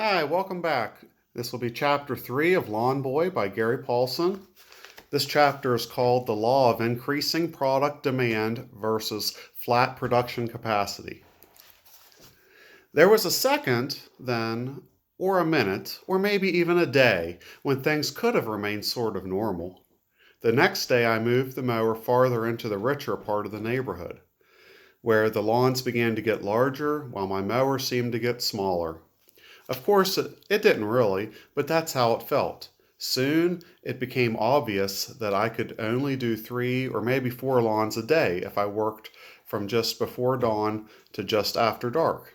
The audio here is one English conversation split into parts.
Hi, welcome back. This will be Chapter 3 of Lawn Boy by Gary Paulson. This chapter is called The Law of Increasing Product Demand versus Flat Production Capacity. There was a second, then, or a minute, or maybe even a day, when things could have remained sort of normal. The next day I moved the mower farther into the richer part of the neighborhood, where the lawns began to get larger while my mower seemed to get smaller. Of course, it didn't really, but that's how it felt. Soon, it became obvious that I could only do 3 or maybe 4 lawns a day if I worked from just before dawn to just after dark.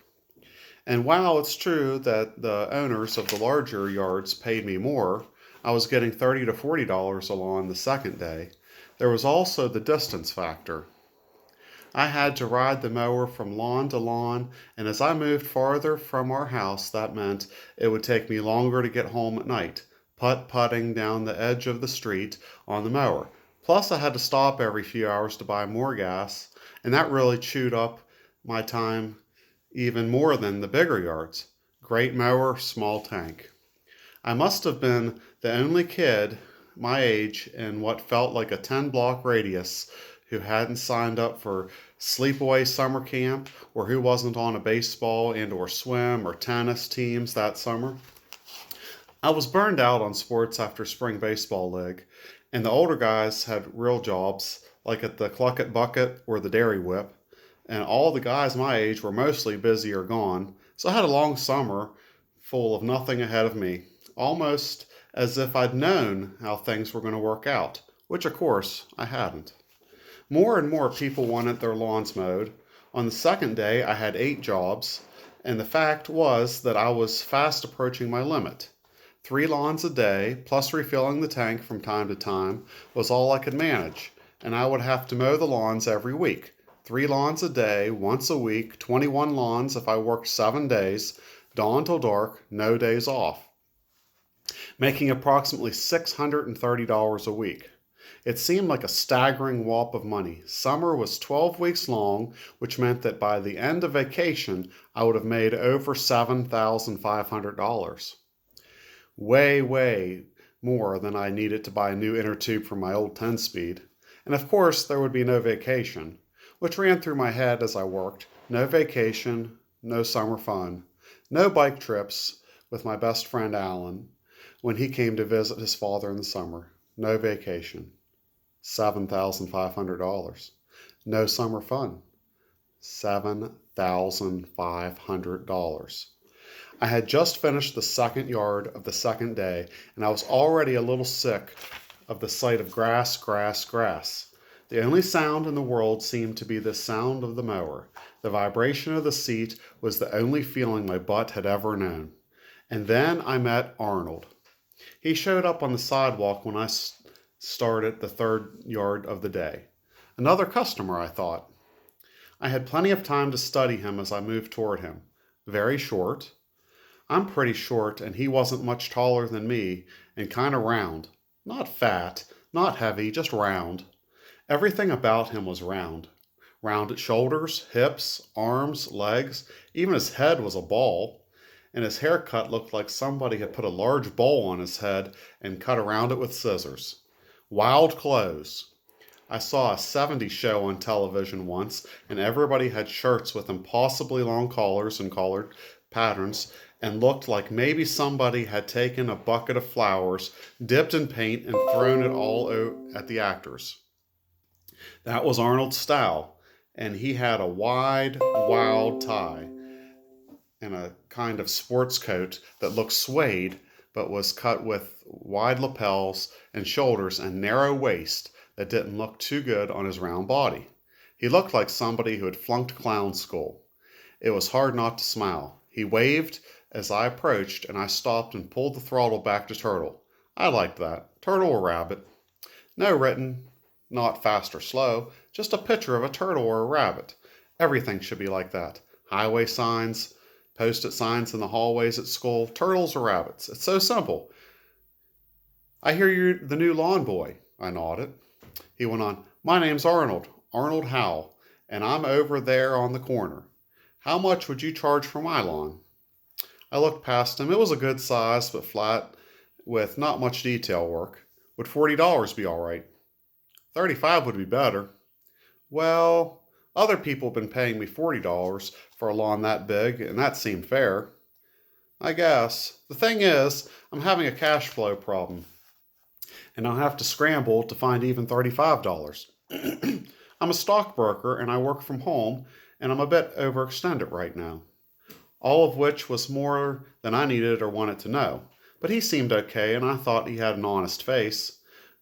And while it's true that the owners of the larger yards paid me more, I was getting $30 to $40 a lawn the second day. There was also the distance factor. I had to ride the mower from lawn to lawn, and as I moved farther from our house, that meant it would take me longer to get home at night, putt-putting down the edge of the street on the mower. Plus, I had to stop every few hours to buy more gas, and that really chewed up my time even more than the bigger yards. Great mower, small tank. I must have been the only kid my age in what felt like a 10-block radius who hadn't signed up for sleepaway summer camp or who wasn't on a baseball and or swim or tennis teams that summer. I was burned out on sports after spring baseball league, and the older guys had real jobs like at the Clucket Bucket or the Dairy Whip, and all the guys my age were mostly busy or gone, so I had a long summer full of nothing ahead of me, almost as if I'd known how things were going to work out, which of course I hadn't. More and more people wanted their lawns mowed. On the second day, I had 8 jobs, and the fact was that I was fast approaching my limit. 3 lawns a day, plus refilling the tank from time to time, was all I could manage, and I would have to mow the lawns every week. 3 lawns a day, once a week, 21 lawns if I worked 7 days, dawn till dark, no days off, making approximately $630 a week. It seemed like a staggering wallop of money. Summer was 12 weeks long, which meant that by the end of vacation, I would have made over $7,500. Way, way more than I needed to buy a new inner tube for my old 10-speed. And of course, there would be no vacation, which ran through my head as I worked. No vacation, no summer fun. No bike trips with my best friend Alan when he came to visit his father in the summer. No vacation. $7,500. No summer fun. $7,500. I had just finished the second yard of the second day, and I was already a little sick of the sight of grass, grass, grass. The only sound in the world seemed to be the sound of the mower. The vibration of the seat was the only feeling my butt had ever known. And then I met Arnold. He showed up on the sidewalk when I started the third yard of the day. Another customer, I thought. I had plenty of time to study him as I moved toward him. Very short. I'm pretty short, and he wasn't much taller than me, and kind of round. Not fat, not heavy, just round. Everything about him was round. Round at shoulders, hips, arms, legs, even his head was a ball, and his haircut looked like somebody had put a large bowl on his head and cut around it with scissors. Wild clothes. I saw a '70s show on television once, and everybody had shirts with impossibly long collars and collared patterns, and looked like maybe somebody had taken a bucket of flowers, dipped in paint, and thrown it all at the actors. That was Arnold's style, and he had a wide, wild tie and a kind of sports coat that looked suede but was cut with wide lapels and shoulders and narrow waist that didn't look too good on his round body. He looked like somebody who had flunked clown school. It was hard not to smile. He waved as I approached, and I stopped and pulled the throttle back to turtle. I liked that. Turtle or rabbit. No written, not fast or slow, just a picture of a turtle or a rabbit. Everything should be like that. Highway signs, post-it signs in the hallways at school, turtles or rabbits. It's so simple. I hear you're the new lawn boy. I nodded. He went on, my name's Arnold, Arnold Howell, and I'm over there on the corner. How much would you charge for my lawn? I looked past him. It was a good size, but flat, with not much detail work. Would $40 be all right? 35 would be better. Well, other people have been paying me $40 for a lawn that big, and that seemed fair. I guess. The thing is, I'm having a cash flow problem, and I'll have to scramble to find even $35. I'm a stockbroker, and I work from home, and I'm a bit overextended right now. All of which was more than I needed or wanted to know. But he seemed okay, and I thought he had an honest face,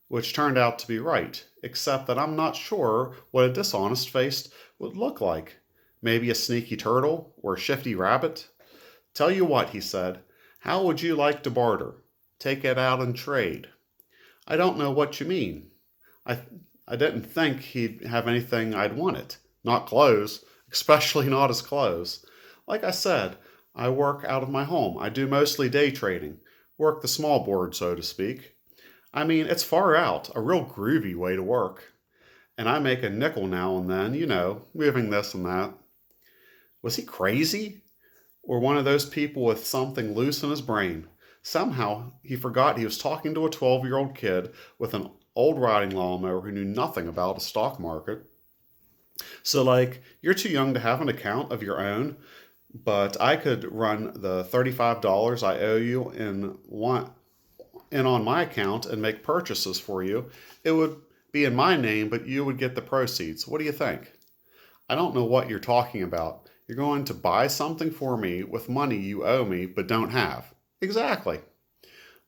which turned out to be right, except that I'm not sure what a dishonest face would look like. Maybe a sneaky turtle or a shifty rabbit? Tell you what, he said, how would you like to barter? Take it out and trade. I don't know what you mean. I, I didn't think he'd have anything I'd wanted. Not clothes, especially not his clothes. Like I said, I work out of my home. I do mostly day trading. Work the small board, so to speak. I mean, it's far out, a real groovy way to work. And I make a nickel now and then, moving this and that. Was he crazy? Or one of those people with something loose in his brain? Somehow, he forgot he was talking to a 12-year-old kid with an old riding lawnmower who knew nothing about a stock market. So, you're too young to have an account of your own, but I could run the $35 I owe you in on my account and make purchases for you. It would be in my name, but you would get the proceeds. What do you think? I don't know what you're talking about. You're going to buy something for me with money you owe me but don't have. Exactly.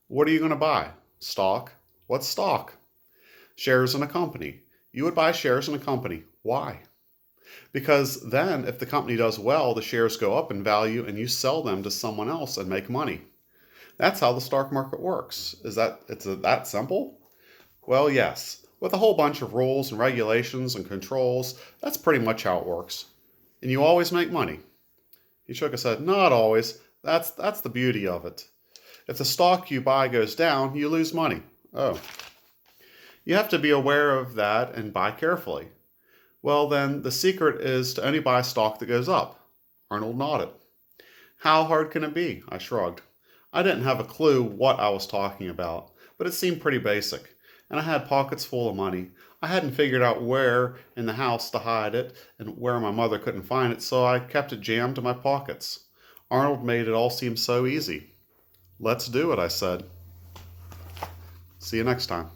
What are you going to buy? Stock. What's stock? Shares in a company. You would buy shares in a company. Why? Because then if the company does well, the shares go up in value and you sell them to someone else and make money. That's how the stock market works. It's that simple? Well, yes. With a whole bunch of rules and regulations and controls, that's pretty much how it works. And you always make money. He shook his head. Not always. That's the beauty of it. If the stock you buy goes down, you lose money. Oh. You have to be aware of that and buy carefully. Well, then, the secret is to only buy stock that goes up. Arnold nodded. How hard can it be? I shrugged. I didn't have a clue what I was talking about, but it seemed pretty basic. And I had pockets full of money. I hadn't figured out where in the house to hide it and where my mother couldn't find it, so I kept it jammed in my pockets. Arnold made it all seem so easy. Let's do it, I said. See you next time.